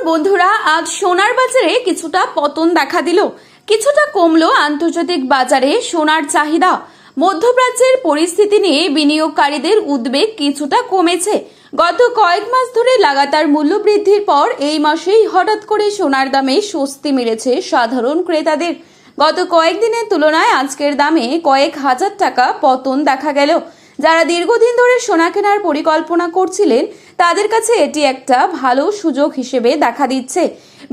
বন্ধুরা, আজ সোনার বাজারে কিছুটা পতন দেখা দিল। কিছুটা কমলো আন্তর্জাতিক বাজারে সোনার চাহিদা। মধ্যপ্রাচ্যের পরিস্থিতি নিয়ে বিনিয়োগকারীদের উদ্বেগ কিছুটা কমেছে। গত কয়েক মাস ধরে লাগাতার মূল্য বৃদ্ধির পর এই মাসেই হঠাৎ করে সোনার দামে স্বস্তি মিলেছে সাধারণ ক্রেতাদের। গত কয়েকদিনের তুলনায় আজকের দামে কয়েক হাজার টাকা পতন দেখা গেল। যারা দীর্ঘদিন ধরে সোনা কেনার পরিকল্পনা করছিলেন তাদের কাছে এটি একটা ভালো সুযোগ হিসেবে দেখা দিচ্ছে।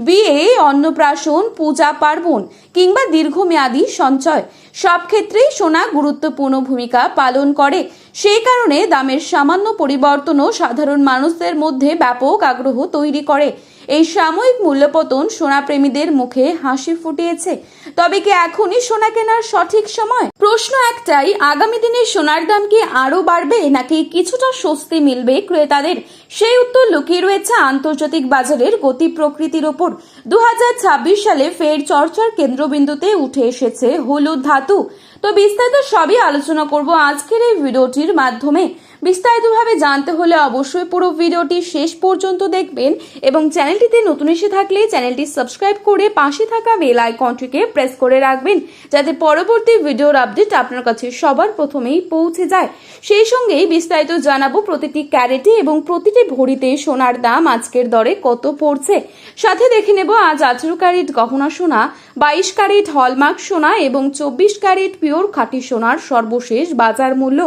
বিয়ে, অন্নপ্রাশন, পূজা পার্বণ কিংবা দীর্ঘমেয়াদী সঞ্চয় সব ক্ষেত্রেই সোনা গুরুত্বপূর্ণ ভূমিকা পালন করে। সেই কারণে দামের সামান্য পরিবর্তনও সাধারণ মানুষদের মধ্যে ব্যাপক আগ্রহ তৈরি করে। এই সাময়িক মূল্যপতন সোনাপ্রেমীদের মুখে হাসি ফুটিয়েছে। তবে কি এখনই সোনা কেনার সঠিক সময়? প্রশ্ন একটাই, আগামী দিনে সোনার দাম কি আরো বাড়বে নাকি কিছুটা স্বস্তি মিলবে ক্রেতাদের? সেই উত্তর লুকিয়ে রয়েছে আন্তর্জাতিক বাজারের গতি প্রকৃতির ওপর। 2026 সালে ফের চর্চার কেন্দ্রবিন্দুতে উঠে এসেছে হলুদ ধাতু। তো বিস্তারিত সবই আলোচনা করব আজকের এই ভিডিওটির মাধ্যমে। বিস্তারিতভাবে জানতে হলে অবশ্যই পুরো ভিডিওটি শেষ পর্যন্ত দেখবেন এবং চ্যানেলটিতে নতুন এসে থাকলে চ্যানেলটি সাবস্ক্রাইব করে পাশে থাকা বেল আইকনটিকে প্রেস করে রাখবেন, যাতে পরবর্তী ভিডিওর আপডেট আপনার কাছে সবার প্রথমেই পৌঁছে যায়। সেই সঙ্গেই বিস্তারিত জানাবো প্রতিটি ক্যারেটে এবং প্রতিটি ভরিতে সোনার দাম আজকের দরে কত পড়ছে। সাথে দেখে নেব আজ 18 ক্যারেট গহনা সোনা, 22 ক্যারেট হলমার্ক সোনা এবং 24 ক্যারেট পিওর খাঁটি সোনার সর্বশেষ বাজার মূল্য।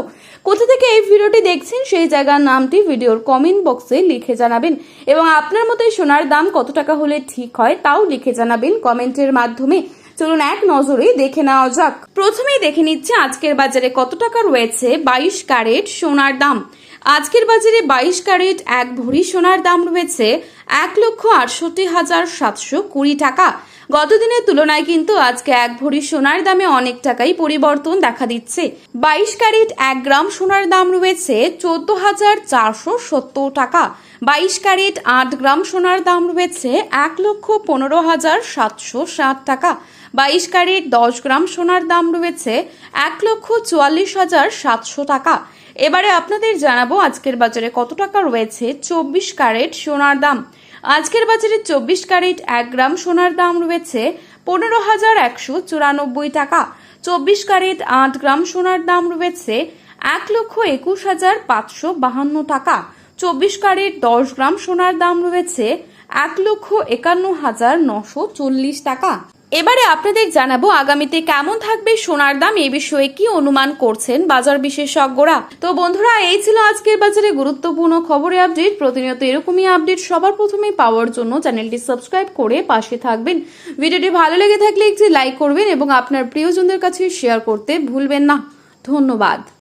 কোথা থেকে এই ভিডিওটি দেখছেন সেই জায়গার নামটি ভিডিওর কমেন্ট বক্সে লিখে জানাবেন এবং আপনার মতে সোনার দাম কত টাকা হলে ঠিক হয় তাও লিখে জানাবেন কমেন্টের মাধ্যমে। চলুন এক নজরে দেখে নেওয়া যাক। প্রথমেই দেখে নিচ্ছে আজকের বাজারে কত টাকা রয়েছে 22 ক্যারেট সোনার দাম। আজকের বাজারে 22 ক্যারেট এক ভরি সোনার দাম রয়েছে 1,68,720 টাকা। গত দিনের তুলনায় কিন্তু আজকে এক ভরি সোনার দামে অনেক টাকাই পরিবর্তন দেখা দিচ্ছে। 22 ক্যারেট 1 গ্রাম সোনার দাম রয়েছে 14,470 টাকা। 22 ক্যারেট 8 গ্রাম সোনার দাম রয়েছে 1,15,760 টাকা। 22 ক্যারেট 10 গ্রাম সোনার দাম রয়েছে 1,44,700 টাকা। এবারে আপনাদের জানাবো আজকের বাজারে কত টাকা রয়েছে 24 ক্যারেট সোনার দাম। আজকের বাজারে 24 ক্যারেট 1 গ্রাম সোনার দাম রয়েছে 15,194 টাকা। 24 ক্যারেট 8 গ্রাম সোনার দাম রয়েছে 1,21,552 টাকা। 24 ক্যারেট 10 গ্রাম সোনার দাম রয়েছে 1,51,940 টাকা। এবারে আপনাদের জানাবো আগামীতে কেমন থাকবে সোনার দাম, এই বিষয়ে কি অনুমান করছেন বাজার বিশেষজ্ঞরা। তো বন্ধুরা, এই ছিল আজকের বাজারে গুরুত্বপূর্ণ খবরের আপডেট। প্রতিনিয়ত এরকমই আপডেট সবার প্রথমে পাওয়ার জন্য চ্যানেলটি সাবস্ক্রাইব করে পাশে থাকবেন। ভিডিওটি ভালো লেগে থাকলে একটি লাইক করবেন এবং আপনার প্রিয়জনদের কাছে শেয়ার করতে ভুলবেন না। ধন্যবাদ।